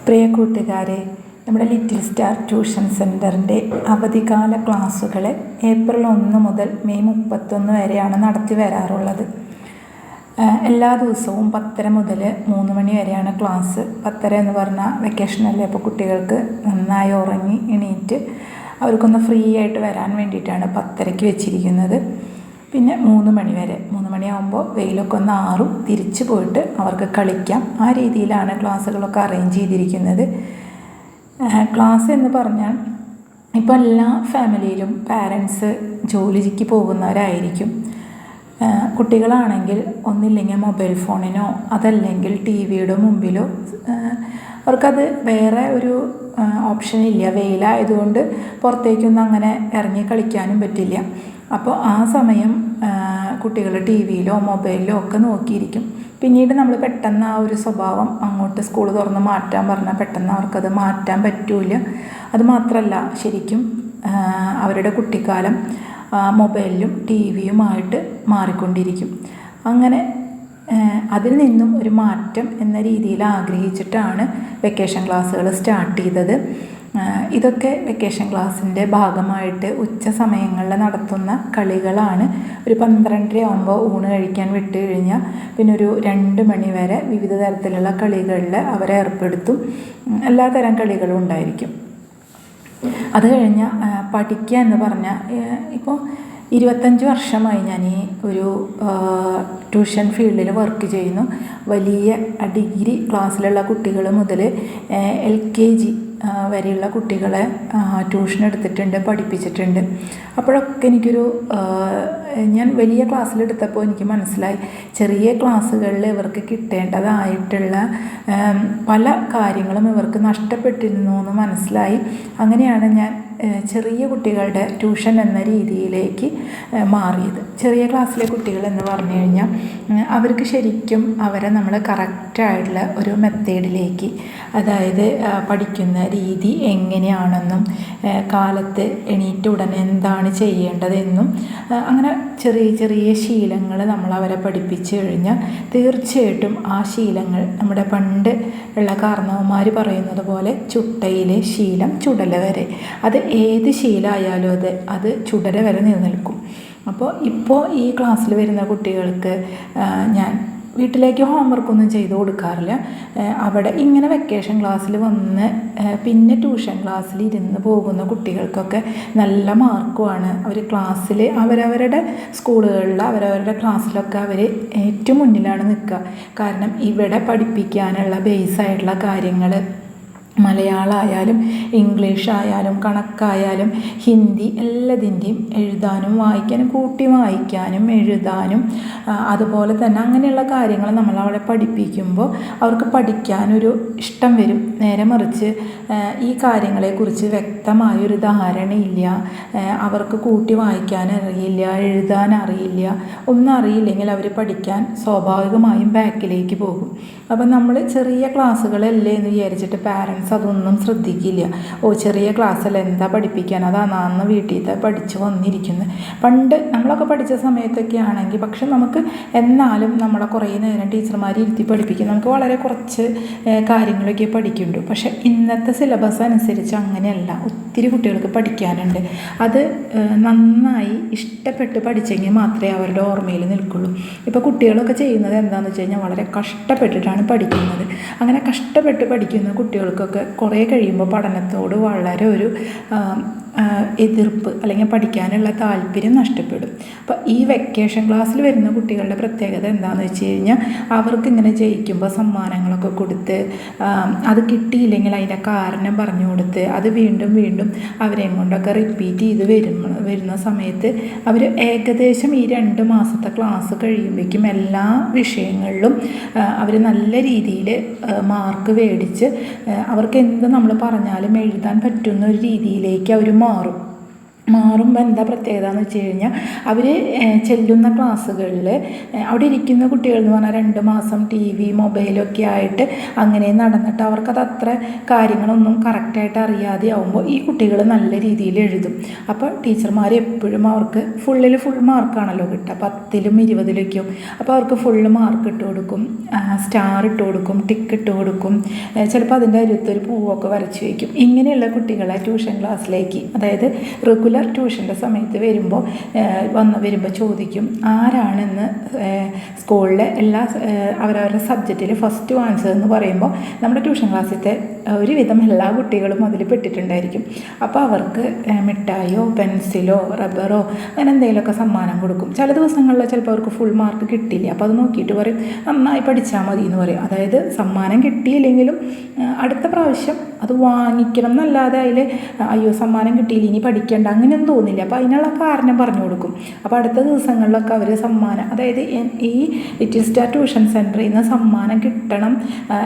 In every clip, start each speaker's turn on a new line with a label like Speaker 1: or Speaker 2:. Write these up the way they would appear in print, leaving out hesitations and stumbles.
Speaker 1: പ്രിയ കൂട്ടുകാരെ, നമ്മുടെ little star tuition സെൻറ്ററിൻ്റെ അവധിക്കാല ക്ലാസ്സുകൾ ഏപ്രിൽ 1 മുതൽ മെയ് 31 വരെയാണ് നടത്തി വരാറുള്ളത്. എല്ലാ ദിവസവും 10:30 മുതൽ 3 മണി വരെയാണ് ക്ലാസ്. 10:30 എന്ന് പറഞ്ഞാൽ വെക്കേഷനല്ലേ, അപ്പോൾ കുട്ടികൾക്ക് നന്നായി ഉറങ്ങി എണീറ്റ് അവർക്കൊന്ന് ഫ്രീ ആയിട്ട് വരാൻ വേണ്ടിയിട്ടാണ് 10:30 വെച്ചിരിക്കുന്നത്. പിന്നെ 3 മണി വരെ, 3 മണിയാകുമ്പോൾ വെയിലൊക്കെ ഒന്ന് ആറും തിരിച്ചു പോയിട്ട് അവർക്ക് കളിക്കാം. ആ രീതിയിലാണ് ക്ലാസ്സുകളൊക്കെ അറേഞ്ച് ചെയ്തിരിക്കുന്നത്. ക്ലാസ് എന്ന് പറഞ്ഞാൽ ഇപ്പോൾ എല്ലാ ഫാമിലിയിലും പാരൻസ് ജോലിക്ക് പോകുന്നവരായിരിക്കും. കുട്ടികളാണെങ്കിൽ ഒന്നില്ലെങ്കിൽ മൊബൈൽ ഫോണിനോ അതല്ലെങ്കിൽ ടി വിയുടെ മുമ്പിലോ, അവർക്കത് വേറെ ഒരു ഓപ്ഷൻ ഇല്ല. വെയിലായതുകൊണ്ട് പുറത്തേക്കൊന്നും അങ്ങനെ ഇറങ്ങി കളിക്കാനും പറ്റില്ല. അപ്പോൾ ആ സമയം കുട്ടികൾ ടി വിയിലോ മൊബൈലിലോ ഒക്കെ നോക്കിയിരിക്കും. പിന്നീട് നമ്മൾ പെട്ടെന്ന് ആ ഒരു സ്വഭാവം അങ്ങോട്ട് സ്കൂൾ തുറന്ന് മാറ്റാൻ പറഞ്ഞാൽ പെട്ടെന്ന് അവർക്കത് മാറ്റാൻ പറ്റില്ല. അതുമാത്രമല്ല, ശരിക്കും അവരുടെ കുട്ടിക്കാലം മൊബൈലിലും ടി വിയുമായിട്ട് മാറിക്കൊണ്ടിരിക്കും. അങ്ങനെ അതിൽ നിന്നും ഒരു മാറ്റം എന്ന രീതിയിൽ ആഗ്രഹിച്ചിട്ടാണ് വെക്കേഷൻ ക്ലാസ്സുകൾ സ്റ്റാർട്ട് ചെയ്തത്. ഇതൊക്കെ വെക്കേഷൻ ക്ലാസ്സിൻ്റെ ഭാഗമായിട്ട് ഉച്ച സമയങ്ങളിൽ നടത്തുന്ന കളികളാണ്. ഒരു 12:30 ആകുമ്പോൾ ഊണ് കഴിക്കാൻ വിട്ട് കഴിഞ്ഞാൽ പിന്നെ ഒരു 2 മണി വരെ വിവിധ തരത്തിലുള്ള കളികളിൽ അവരെ ഏർപ്പെടുത്തും. എല്ലാ തരം കളികളും ഉണ്ടായിരിക്കും. അത് കഴിഞ്ഞാൽ പഠിക്കുക എന്ന് പറഞ്ഞാൽ, ഇപ്പോൾ 25 വർഷമായി ഞാൻ ഈ ഒരു ട്യൂഷൻ ഫീൽഡിൽ വർക്ക് ചെയ്യുന്നു. വലിയ ഡിഗ്രി ക്ലാസ്സിലുള്ള കുട്ടികൾ മുതൽ LKG വരെയുള്ള കുട്ടികളെ ട്യൂഷൻ എടുത്തിട്ടുണ്ട്, പഠിപ്പിച്ചിട്ടുണ്ട്. അപ്പോഴൊക്കെ എനിക്കൊരു ഞാൻ വലിയ ക്ലാസ്സിലെടുത്തപ്പോൾ എനിക്ക് മനസ്സിലായി, ചെറിയ ക്ലാസ്സുകളിൽ ഇവർക്ക് കിട്ടേണ്ടതായിട്ടുള്ള പല കാര്യങ്ങളും ഇവർക്ക് നഷ്ടപ്പെട്ടിരുന്നു എന്ന് മനസ്സിലായി. അങ്ങനെയാണ് ഞാൻ ചെറിയ കുട്ടികളുടെ ട്യൂഷൻ എന്ന രീതിയിലേക്ക് മാറിയത്. ചെറിയ ക്ലാസ്സിലെ കുട്ടികൾ എന്ന് പറഞ്ഞു കഴിഞ്ഞാൽ അവർക്ക് ശരിക്കും അവരെ നമ്മൾ കറക്റ്റായിട്ടുള്ള ഒരു മെത്തേഡിലേക്ക്, അതായത് പഠിക്കുന്ന രീതി എങ്ങനെയാണെന്നും കാലത്ത് എണീറ്റ ഉടനെ എന്താണ് ചെയ്യേണ്ടതെന്നും അങ്ങനെ ചെറിയ ചെറിയ ശീലങ്ങൾ നമ്മൾ അവരെ പഠിപ്പിച്ചു കഴിഞ്ഞാൽ തീർച്ചയായിട്ടും ആ ശീലങ്ങൾ നമ്മുടെ പണ്ട് ഉള്ള കാരണവന്മാർ പറയുന്നത് പോലെ ചുട്ടയിലെ ശീലം ചുടല വരെ, അത് ഏത് ശീലമായാലും അത് ചുടല വരെ നിലനിൽക്കും. ഇപ്പോൾ ഈ ക്ലാസ്സിൽ വരുന്ന കുട്ടികൾക്ക് ഞാൻ വീട്ടിലേക്ക് ഹോംവർക്കൊന്നും ചെയ്ത് കൊടുക്കാറില്ല. അവിടെ ഇങ്ങനെ വെക്കേഷൻ ക്ലാസ്സിൽ വന്ന് പിന്നെ ട്യൂഷൻ ക്ലാസ്സിൽ ഇരുന്ന് പോകുന്ന കുട്ടികൾക്കൊക്കെ നല്ല മാർക്കുമാണ്. അവർ ക്ലാസ്സിൽ അവരവരുടെ സ്കൂളുകളിൽ അവരവരുടെ ക്ലാസ്സിലൊക്കെ അവർ ഏറ്റവും മുന്നിലാണ് നിൽക്കുക. കാരണം ഇവിടെ പഠിപ്പിക്കാനുള്ള ബേസായിട്ടുള്ള കാര്യങ്ങൾ മലയാളമായാലും ഇംഗ്ലീഷായാലും കണക്കായാലും ഹിന്ദി എല്ലാത്തിൻ്റെയും എഴുതാനും വായിക്കാനും, കൂട്ടി വായിക്കാനും എഴുതാനും അതുപോലെ തന്നെ അങ്ങനെയുള്ള കാര്യങ്ങൾ നമ്മൾ അവിടെ പഠിപ്പിക്കുമ്പോൾ അവർക്ക് പഠിക്കാനൊരു ഇഷ്ടം വരും. നേരെ മറിച്ച് ഈ കാര്യങ്ങളെക്കുറിച്ച് വ്യക്തമായൊരു ധാരണയില്ല, അവർക്ക് കൂട്ടി വായിക്കാൻ അറിയില്ല, എഴുതാൻ അറിയില്ല, ഒന്നും അറിയില്ലെങ്കിൽ അവർ പഠിക്കാൻ സ്വാഭാവികമായും ബാക്കിലേക്ക് പോകും. അപ്പം നമ്മൾ ചെറിയ ക്ലാസ്സുകളല്ലേ എന്ന് വിചാരിച്ചിട്ട് പാരൻസ് അതൊന്നും ശ്രദ്ധിക്കില്ല. ചെറിയ ക്ലാസ്സിൽ എന്താ പഠിപ്പിക്കാൻ, അതാണ് അന്ന് വീട്ടിലത്തെ പഠിച്ച് വന്നിരിക്കുന്നത്. പണ്ട് നമ്മളൊക്കെ പഠിച്ച സമയത്തൊക്കെ ആണെങ്കിൽ പക്ഷെ നമുക്ക് എന്നാലും നമ്മളെ കുറേ നേരം ടീച്ചർമാർ ഇരുത്തി പഠിപ്പിക്കും, നമുക്ക് വളരെ കുറച്ച് കാര്യങ്ങളൊക്കെ പഠിക്കുന്നുണ്ട്. പക്ഷെ ഇന്നത്തെ സിലബസ് അനുസരിച്ച് അങ്ങനെയല്ല, ഒത്തിരി കുട്ടികൾക്ക് പഠിക്കാനുണ്ട്. അത് നന്നായി ഇഷ്ടപ്പെട്ട് പഠിച്ചെങ്കിൽ മാത്രമേ അവരുടെ ഓർമ്മയിൽ നിൽക്കുള്ളൂ. ഇപ്പോൾ കുട്ടികളൊക്കെ ചെയ്യുന്നത് എന്താണെന്ന് വെച്ച് കഴിഞ്ഞാൽ വളരെ കഷ്ടപ്പെട്ടിട്ടാണ് പഠിക്കുന്നത്. അങ്ങനെ കഷ്ടപ്പെട്ട് പഠിക്കുന്ന കുട്ടികൾക്കൊക്കെ കുറേ കഴിയുമ്പോൾ പഠനത്തോട് വളരെ ഒരു എതിർപ്പ് അല്ലെങ്കിൽ പഠിക്കാനുള്ള താല്പര്യം നഷ്ടപ്പെടും. അപ്പോൾ ഈ വെക്കേഷൻ ക്ലാസ്സിൽ വരുന്ന കുട്ടികളുടെ പ്രത്യേകത എന്താണെന്ന് വെച്ച് കഴിഞ്ഞാൽ അവർക്ക് ജയിക്കുമ്പോൾ സമ്മാനങ്ങളൊക്കെ കൊടുത്ത് അത് കിട്ടിയില്ലെങ്കിൽ അതിൻ്റെ കാരണം പറഞ്ഞു കൊടുത്ത് അത് വീണ്ടും വീണ്ടും അവരെയും കൊണ്ടൊക്കെ റിപ്പീറ്റ് ചെയ്ത് വരുന്ന സമയത്ത് അവർ ഏകദേശം ഈ 2 മാസത്തെ ക്ലാസ് കഴിയുമ്പോഴേക്കും എല്ലാ വിഷയങ്ങളിലും അവർ നല്ല രീതിയിൽ മാർക്ക് മേടിച്ച് അവർക്ക് എന്ത് നമ്മൾ പറഞ്ഞാലും എഴുതാൻ പറ്റുന്ന ഒരു രീതിയിലേക്ക് അവർ മാറും. മാറുമ്പോൾ എന്താ പ്രത്യേകത എന്ന് വെച്ച് കഴിഞ്ഞാൽ അവർ ചെല്ലുന്ന ക്ലാസ്സുകളിൽ അവിടെ ഇരിക്കുന്ന കുട്ടികൾ എന്ന് പറഞ്ഞാൽ 2 മാസം ടി വി മൊബൈലൊക്കെ ആയിട്ട് അങ്ങനെ നടന്നിട്ട് അവർക്കത് അത്ര കാര്യങ്ങളൊന്നും കറക്റ്റായിട്ട് അറിയാതെ ആവുമ്പോൾ ഈ കുട്ടികൾ നല്ല രീതിയിൽ എഴുതും. അപ്പോൾ ടീച്ചർമാർ എപ്പോഴും അവർക്ക് ഫുൾ മാർക്കാണല്ലോ കിട്ടുക, 10ലും 20ലൊക്കെയും. അപ്പോൾ അവർക്ക് ഫുള്ള് മാർക്ക് ഇട്ട് കൊടുക്കും, സ്റ്റാർ ഇട്ട് കൊടുക്കും, ടിക്ക് ഇട്ട് കൊടുക്കും, ചിലപ്പോൾ അതിൻ്റെ അരുത്തൊരു പൂവൊക്കെ വരച്ച് വയ്ക്കും. ഇങ്ങനെയുള്ള കുട്ടികളെ ട്യൂഷൻ ക്ലാസ്സിലേക്ക്, അതായത് റെഗുലർ ട്യൂഷൻ്റെ സമയത്ത് വരുമ്പോൾ ചോദിക്കും ആരാണെന്ന് സ്കൂളിലെ എല്ലാ അവരവരുടെ സബ്ജക്റ്റിൽ ഫസ്റ്റ് ആൻസർ എന്ന് പറയുമ്പോൾ നമ്മുടെ ട്യൂഷൻ ക്ലാസ്സിലത്തെ ഒരുവിധം എല്ലാ കുട്ടികളും അതിൽ പെട്ടിട്ടുണ്ടായിരിക്കും. അപ്പോൾ അവർക്ക് മിഠായിയോ പെൻസിലോ റബ്ബറോ അങ്ങനെ എന്തെങ്കിലുമൊക്കെ സമ്മാനം കൊടുക്കും. ചില ദിവസങ്ങളിൽ ചിലപ്പോൾ അവർക്ക് ഫുൾ മാർക്ക് കിട്ടില്ല, അപ്പോൾ അത് നോക്കിയിട്ട് പറയും നന്നായി പഠിച്ചാൽ മതി എന്ന് പറയും. അതായത് സമ്മാനം കിട്ടിയില്ലെങ്കിലും അടുത്ത പ്രാവശ്യം അത് വാങ്ങിക്കണം എന്നല്ലാതെ അതിൽ അയ്യോ സമ്മാനം കിട്ടിയില്ല ഇനി പഠിക്കേണ്ട അങ്ങനെയൊന്നും തോന്നില്ല. അപ്പോൾ അതിനുള്ള കാരണം പറഞ്ഞു കൊടുക്കും. അപ്പോൾ അടുത്ത ദിവസങ്ങളിലൊക്കെ അവർ സമ്മാനം, അതായത് ഈ ലിറ്റിൽ സ്റ്റാർ ട്യൂഷൻ സെൻറ്ററിൽ നിന്ന് സമ്മാനം കിട്ടണം,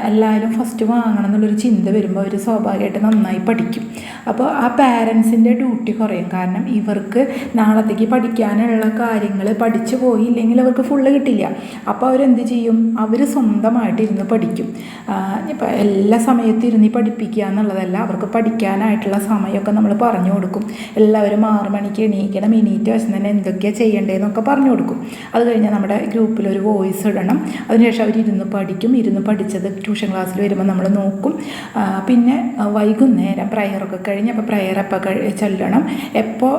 Speaker 1: എല്ലാവരും ഫസ്റ്റ് വാങ്ങണം എന്നുള്ളൊരു ചിന്ത വരുമ്പോൾ അവർ സ്വാഭാവികമായിട്ട് നന്നായി പഠിക്കും. അപ്പോൾ ആ പാരൻസിൻ്റെ ഡ്യൂട്ടി കുറയും. കാരണം ഇവർക്ക് നാളത്തേക്ക് പഠിക്കാനുള്ള കാര്യങ്ങൾ പഠിച്ചു പോയില്ലെങ്കിൽ അവർക്ക് ഫുള്ള് കിട്ടില്ല. അപ്പോൾ അവരെന്ത് ചെയ്യും, അവർ സ്വന്തമായിട്ട് ഇരുന്ന് പഠിക്കും. ഇപ്പോൾ എല്ലാ സമയത്തും ഇരുന്ന് പഠിപ്പിക്കുക എന്നുള്ളതല്ല, അവർക്ക് പഠിക്കാനായിട്ടുള്ള സമയമൊക്കെ നമ്മൾ പറഞ്ഞു കൊടുക്കും. എല്ലാവരും 6 മണിക്ക് എണീക്കണം, എണീറ്റ് വശം തന്നെ എന്തൊക്കെയാണ് ചെയ്യേണ്ടതെന്നൊക്കെ പറഞ്ഞു കൊടുക്കും. അത് കഴിഞ്ഞാൽ നമ്മുടെ ഗ്രൂപ്പിലൊരു വോയിസ് ഇടണം. അതിനുശേഷം അവർ ഇരുന്ന് പഠിക്കും. ഇരുന്ന് പഠിച്ചത് ട്യൂഷൻ ക്ലാസ്സിൽ വരുമ്പോൾ നമ്മൾ നോക്കും. പിന്നെ വൈകുന്നേരം പ്രയറൊക്കെ കഴിഞ്ഞ് അപ്പോൾ പ്രയർ എപ്പോൾ ചെല്ലണം, എപ്പോൾ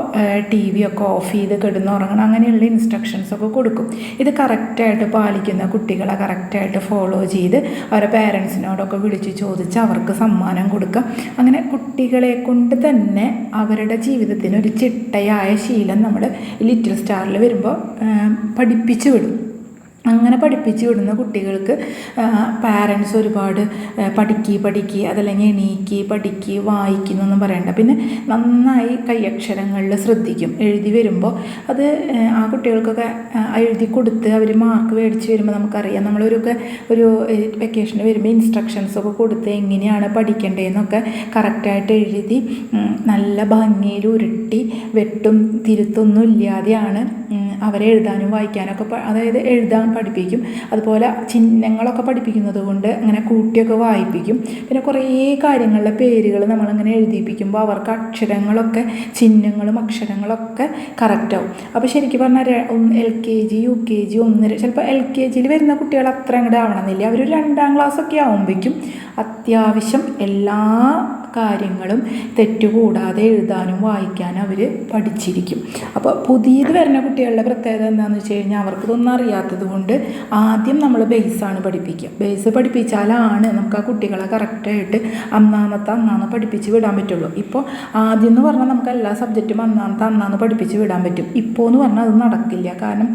Speaker 1: ടി വി ഒക്കെ ഓഫ് ചെയ്ത് കിടന്നുറങ്ങണം, അങ്ങനെയുള്ള ഇൻസ്ട്രക്ഷൻസൊക്കെ കൊടുക്കും. ഇത് കറക്റ്റായിട്ട് പാലിക്കുന്ന കുട്ടികളെ കറക്റ്റായിട്ട് ഫോളോ ചെയ്ത് അവരുടെ പേരൻസിനോടൊക്കെ വിളിച്ച് ചോദിച്ച് അവർക്ക് സമ്മാനം കൊടുക്കുക. അങ്ങനെ കുട്ടികളെ കൊണ്ട് തന്നെ അവരുടെ ജീവിതത്തിന് ഒരു ചിട്ടയായ ശീലം നമ്മൾ ലിറ്റിൽ സ്റ്റാറിൽ വരുമ്പോൾ പഠിപ്പിച്ചു വിടും. അങ്ങനെ പഠിപ്പിച്ച് വിടുന്ന കുട്ടികൾക്ക് പാരൻസ് ഒരുപാട് പഠിക്കുക അതല്ലെങ്കിൽ എണീക്കി പഠിക്കുക വായിക്കുന്നൊന്നും പറയണ്ട. പിന്നെ നന്നായി കൈയക്ഷരങ്ങളിൽ ശ്രദ്ധിക്കും. എഴുതി വരുമ്പോൾ അത് ആ കുട്ടികൾക്കൊക്കെ എഴുതി കൊടുത്ത് അവർ മാർക്ക് മേടിച്ച് വരുമ്പോൾ നമുക്കറിയാം, ഒരു വെക്കേഷന് വരുമ്പോൾ ഇൻസ്ട്രക്ഷൻസൊക്കെ കൊടുത്ത് എങ്ങനെയാണ് പഠിക്കേണ്ടതെന്നൊക്കെ കറക്റ്റായിട്ട് എഴുതി നല്ല ഭംഗിയിൽ ഉരുട്ടി വെട്ടും തിരുത്തൊന്നും ഇല്ലാതെയാണ് അവരെ എഴുതാനും വായിക്കാനൊക്കെ, അതായത് എഴുതാൻ പഠിപ്പിക്കും. അതുപോലെ ചിഹ്നങ്ങളൊക്കെ പഠിപ്പിക്കുന്നത് കൊണ്ട് അങ്ങനെ കൂട്ടിയൊക്കെ വായിപ്പിക്കും. പിന്നെ കുറേ കാര്യങ്ങളുടെ പേരുകൾ നമ്മളങ്ങനെ എഴുതിപ്പിക്കുമ്പോൾ അവർക്ക് അക്ഷരങ്ങളൊക്കെ ചിഹ്നങ്ങളും അക്ഷരങ്ങളൊക്കെ കറക്റ്റാവും. അപ്പോൾ ശരിക്കും പറഞ്ഞാൽ LKG UKG 1 ചിലപ്പോൾ LKGയിൽ വരുന്ന കുട്ടികൾ അത്ര അങ്ങോട്ട് ആവണമെന്നില്ല. അവർ 2ാം ക്ലാസ്സൊക്കെ ആവുമ്പോഴേക്കും അത്യാവശ്യം എല്ലാ കാര്യങ്ങളും തെറ്റുകൂടാതെ എഴുതാനും വായിക്കാനും അവർ പഠിച്ചിരിക്കും. അപ്പോൾ പുതിയത് വരുന്ന കുട്ടികളുടെ പ്രത്യേകത എന്താണെന്ന് വെച്ച് കഴിഞ്ഞാൽ അവർക്കിതൊന്നും അറിയാത്തത് കൊണ്ട് ആദ്യം നമ്മൾ ബേസാണ് പഠിപ്പിക്കുക. ബേസ് പഠിപ്പിച്ചാലാണ് നമുക്ക് ആ കുട്ടികളെ കറക്റ്റായിട്ട് അന്നാന്ന് പഠിപ്പിച്ച് വിടാൻ പറ്റുള്ളൂ. ഇപ്പോൾ ആദ്യം എന്ന് പറഞ്ഞാൽ നമുക്ക് എല്ലാ സബ്ജക്റ്റും അന്നാന്ന് പഠിപ്പിച്ച് വിടാൻ പറ്റും. ഇപ്പോൾ എന്ന് പറഞ്ഞാൽ അത് നടക്കില്ല. കാരണം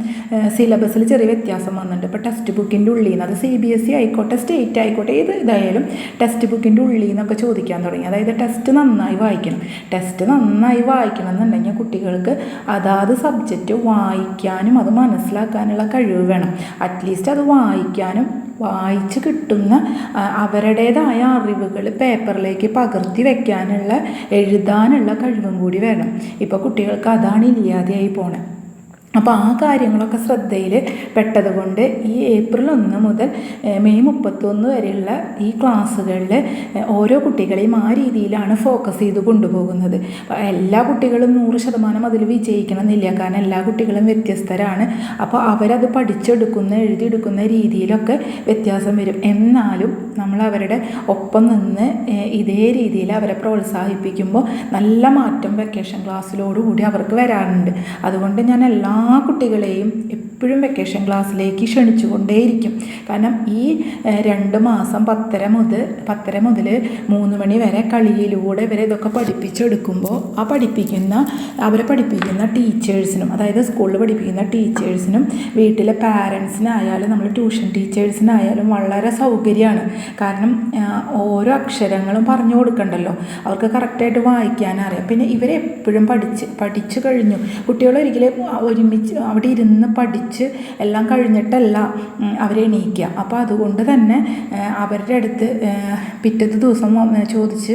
Speaker 1: സിലബസിൽ ചെറിയ വ്യത്യാസം വന്നിട്ടുണ്ട്. ഇപ്പോൾ ടെക്സ്റ്റ് ബുക്കിൻ്റെ ഉള്ളിൽ നിന്ന്, അത് CBSE ആയിക്കോട്ടെ സ്റ്റേറ്റ് ആയിക്കോട്ടെ ഇതായാലും ടെക്സ്റ്റ് ബുക്കിൻ്റെ ഉള്ളിൽ നിന്നൊക്കെ ചോദിക്കാൻ തുടങ്ങി. അതായത് ടെസ്റ്റ് നന്നായി വായിക്കണം എന്നുണ്ടെങ്കിൽ കുട്ടികൾക്ക് അതാത് സബ്ജക്റ്റ് വായിക്കാനും അത് മനസ്സിലാക്കാനുള്ള കഴിവ് വേണം. അറ്റ്ലീസ്റ്റ് അത് വായിക്കാനും വായിച്ച് കിട്ടുന്ന അവരുടേതായ അറിവുകൾ പേപ്പറിലേക്ക് പകർത്തി വയ്ക്കാനുള്ള എഴുതാനുള്ള കഴിവും കൂടി വേണം. ഇപ്പോൾ കുട്ടികൾക്ക് അതാണ് ഇല്ലാതെയായി പോണേ. അപ്പോൾ ആ കാര്യങ്ങളൊക്കെ ശ്രദ്ധയിൽ പെട്ടതുകൊണ്ട് ഈ ഏപ്രിൽ 1 മുതൽ മെയ് 31 വരെയുള്ള ഈ ക്ലാസ്സുകളിൽ ഓരോ കുട്ടികളെയും ആ രീതിയിലാണ് ഫോക്കസ് ചെയ്ത് കൊണ്ടുപോകുന്നത്. എല്ലാ കുട്ടികളും 100% അതിൽ വിജയിക്കണം എന്നില്ല. കാരണം എല്ലാ കുട്ടികളും വ്യത്യസ്തരാണ്. അപ്പോൾ അവരത് പഠിച്ചെടുക്കുന്ന എഴുതിയെടുക്കുന്ന രീതിയിലൊക്കെ വ്യത്യാസം വരും. എന്നാലും നമ്മൾ അവരുടെ ഒപ്പം നിന്ന് ഇതേ രീതിയിൽ അവരെ പ്രോത്സാഹിപ്പിക്കുമ്പോൾ നല്ല മാറ്റം വെക്കേഷൻ ക്ലാസ്സിലോടുകൂടി അവർക്ക് വരാറുണ്ട്. അതുകൊണ്ട് ഞാൻ എല്ലാ കുട്ടികളെയും എപ്പോഴും വെക്കേഷൻ ക്ലാസ്സിലേക്ക് ക്ഷണിച്ചുകൊണ്ടേയിരിക്കും. കാരണം ഈ 2 മാസം 10 മുതൽ 3 മണി വരെ കളിയിലൂടെ ഇവരെ ഇതൊക്കെ പഠിപ്പിച്ചെടുക്കുമ്പോൾ അവരെ പഠിപ്പിക്കുന്ന ടീച്ചേഴ്സിനും, അതായത് സ്കൂളിൽ പഠിപ്പിക്കുന്ന ടീച്ചേഴ്സിനും വീട്ടിലെ പാരൻസിനായാലും നമ്മൾ ട്യൂഷൻ ടീച്ചേഴ്സിനായാലും വളരെ സൗകര്യമാണ്. കാരണം ഓരോ അക്ഷരങ്ങളും പറഞ്ഞു കൊടുക്കണ്ടല്ലോ, അവർക്ക് കറക്റ്റായിട്ട് വായിക്കാനറിയാം. പിന്നെ ഇവരെ എപ്പോഴും പഠിച്ചു കഴിഞ്ഞു. കുട്ടികളൊരിക്കലും ഒരുമിച്ച് അവിടെ ഇരുന്ന് പഠിച്ച് എല്ലാം കഴിഞ്ഞിട്ടല്ല അവരെ എണീക്കുക. അപ്പോൾ അതുകൊണ്ട് തന്നെ അവരുടെ അടുത്ത് പിറ്റത്തെ ദിവസം ചോദിച്ച്